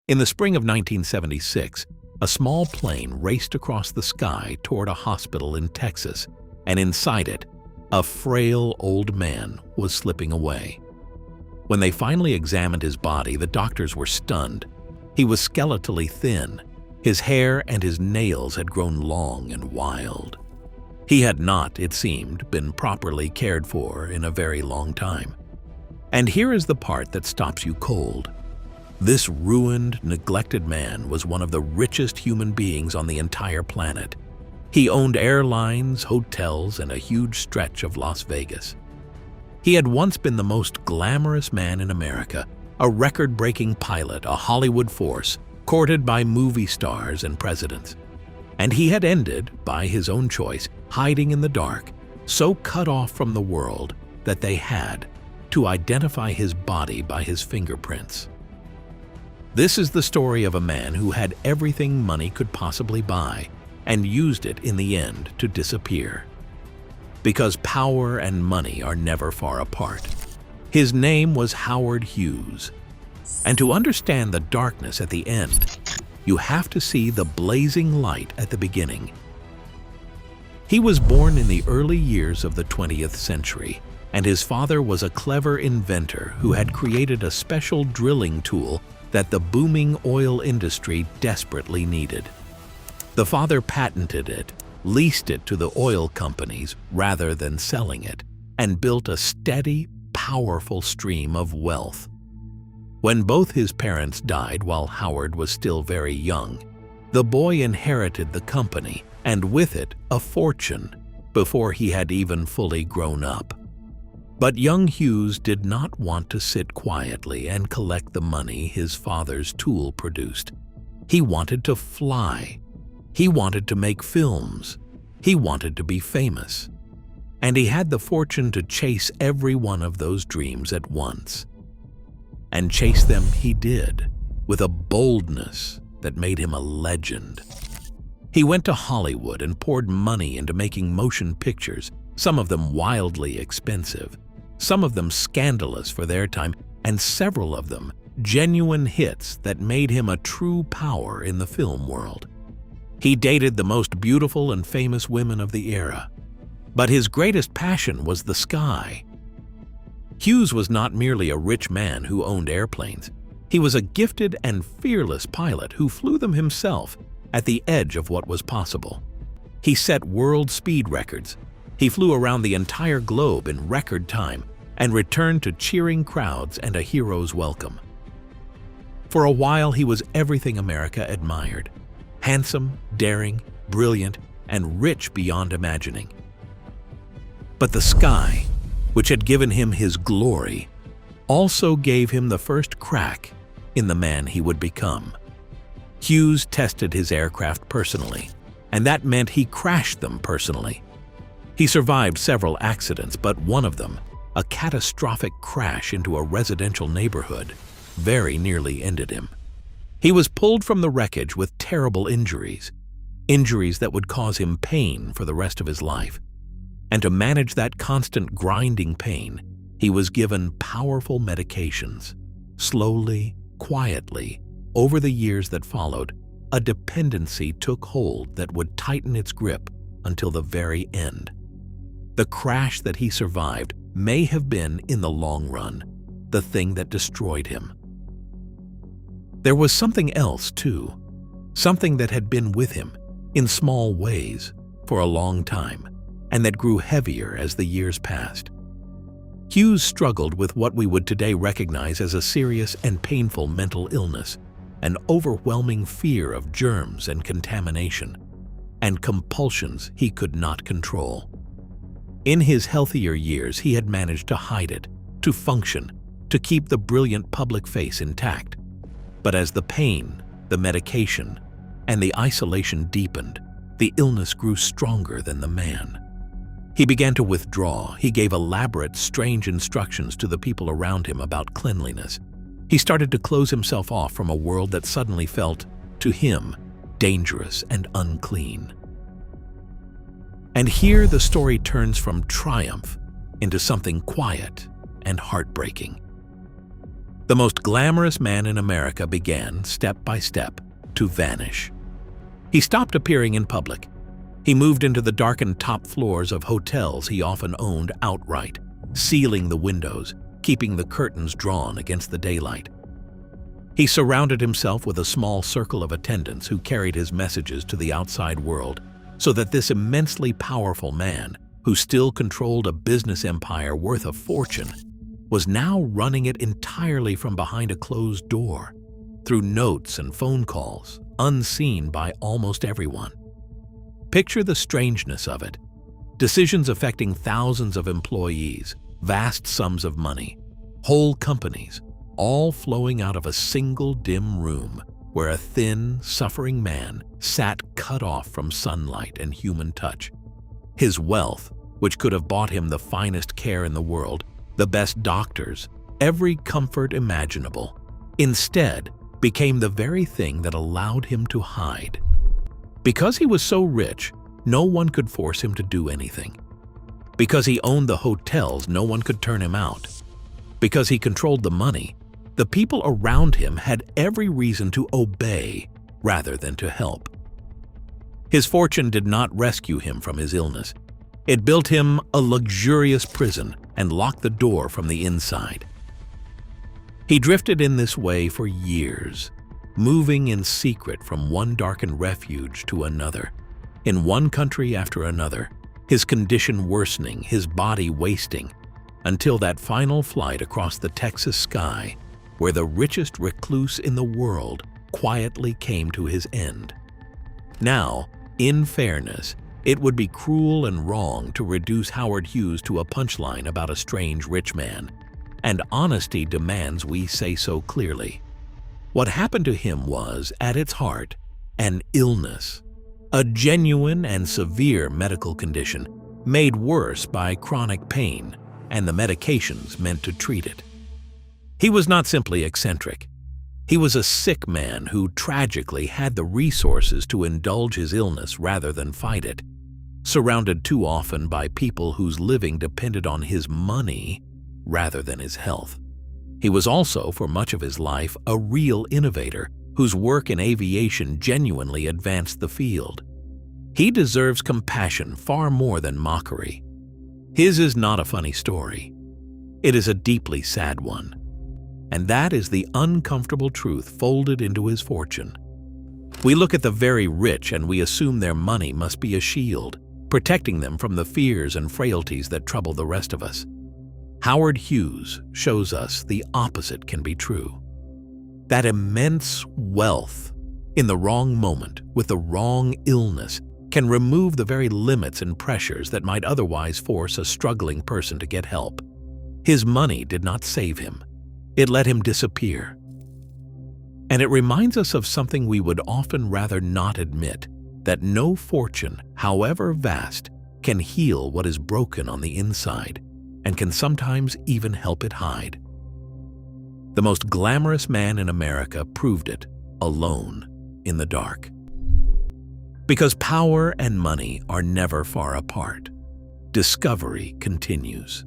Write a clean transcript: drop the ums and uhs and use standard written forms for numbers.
In the spring of 1976, a small plane raced across the sky toward a hospital in Texas, and inside it, a frail old man was slipping away. When they finally examined his body, the doctors were stunned. He was skeletally thin. His hair and his nails had grown long and wild. He had not, it seemed, been properly cared for in a very long time. And here is the part that stops you cold. This ruined, neglected man was one of the richest human beings on the entire planet. He owned airlines, hotels, and a huge stretch of Las Vegas. He had once been the most glamorous man in America, a record-breaking pilot, a Hollywood force, courted by movie stars and presidents. And he had ended, by his own choice, hiding in the dark, so cut off from the world that they had to identify his body by his fingerprints. This is the story of a man who had everything money could possibly buy and used it in the end to disappear. Because power and money are never far apart. His name was Howard Hughes. And to understand the darkness at the end, you have to see the blazing light at the beginning. He was born in the early years of the 20th century, and his father was a clever inventor who had created a special drilling tool that the booming oil industry desperately needed. The father patented it, leased it to the oil companies rather than selling it, and built a steady, powerful stream of wealth. When both his parents died while Howard was still very young, the boy inherited the company and with it a fortune before he had even fully grown up. But young Hughes did not want to sit quietly and collect the money his father's tool produced. He wanted to fly. He wanted to make films. He wanted to be famous. And he had the fortune to chase every one of those dreams at once. And chase them he did, with a boldness that made him a legend. He went to Hollywood and poured money into making motion pictures, some of them wildly expensive, some of them scandalous for their time, and several of them genuine hits that made him a true power in the film world. He dated the most beautiful and famous women of the era, but his greatest passion was the sky. Hughes was not merely a rich man who owned airplanes. He was a gifted and fearless pilot who flew them himself at the edge of what was possible. He set world speed records. He flew around the entire globe in record time and returned to cheering crowds and a hero's welcome. For a while, he was everything America admired: handsome, daring, brilliant, and rich beyond imagining. But the sky, which had given him his glory, also gave him the first crack in the man he would become. Hughes tested his aircraft personally, and that meant he crashed them personally. He survived several accidents, but one of them, a catastrophic crash into a residential neighborhood, very nearly ended him. He was pulled from the wreckage with terrible injuries that would cause him pain for the rest of his life. And to manage that constant grinding pain, he was given powerful medications. Slowly, quietly, over the years that followed, a dependency took hold that would tighten its grip until the very end. The crash that he survived may have been, in the long run, the thing that destroyed him. There was something else, too, something that had been with him, in small ways, for a long time, and that grew heavier as the years passed. Hughes struggled with what we would today recognize as a serious and painful mental illness, an overwhelming fear of germs and contamination, and compulsions he could not control. In his healthier years, he had managed to hide it, to function, to keep the brilliant public face intact. But as the pain, the medication, and the isolation deepened, the illness grew stronger than the man. He began to withdraw. He gave elaborate, strange instructions to the people around him about cleanliness. He started to close himself off from a world that suddenly felt, to him, dangerous and unclean. And here the story turns from triumph into something quiet and heartbreaking. The most glamorous man in America began, step by step, to vanish. He stopped appearing in public. He moved into the darkened top floors of hotels he often owned outright, sealing the windows, keeping the curtains drawn against the daylight. He surrounded himself with a small circle of attendants who carried his messages to the outside world, so that this immensely powerful man, who still controlled a business empire worth a fortune, was now running it entirely from behind a closed door, through notes and phone calls, unseen by almost everyone. Picture the strangeness of it. Decisions affecting thousands of employees, vast sums of money, whole companies, all flowing out of a single dim room where a thin, suffering man sat cut off from sunlight and human touch. His wealth, which could have bought him the finest care in the world, the best doctors, every comfort imaginable, instead became the very thing that allowed him to hide. Because he was so rich, no one could force him to do anything. Because he owned the hotels, no one could turn him out. Because he controlled the money, the people around him had every reason to obey rather than to help. His fortune did not rescue him from his illness. It built him a luxurious prison and locked the door from the inside. He drifted in this way for years, moving in secret from one darkened refuge to another, in one country after another, his condition worsening, his body wasting, until that final flight across the Texas sky, where the richest recluse in the world quietly came to his end. Now, in fairness, it would be cruel and wrong to reduce Howard Hughes to a punchline about a strange rich man, and honesty demands we say so clearly. What happened to him was, at its heart, an illness, a genuine and severe medical condition made worse by chronic pain and the medications meant to treat it. He was not simply eccentric. He was a sick man who tragically had the resources to indulge his illness rather than fight it, surrounded too often by people whose living depended on his money rather than his health. He was also, for much of his life, a real innovator whose work in aviation genuinely advanced the field. He deserves compassion far more than mockery. His is not a funny story. It is a deeply sad one. And that is the uncomfortable truth folded into his fortune. We look at the very rich and we assume their money must be a shield, protecting them from the fears and frailties that trouble the rest of us. Howard Hughes shows us the opposite can be true. That immense wealth, in the wrong moment, with the wrong illness, can remove the very limits and pressures that might otherwise force a struggling person to get help. His money did not save him. It let him disappear. And it reminds us of something we would often rather not admit, that no fortune, however vast, can heal what is broken on the inside, and can sometimes even help it hide. The most glamorous man in America proved it, alone, in the dark. Because power and money are never far apart, discovery continues.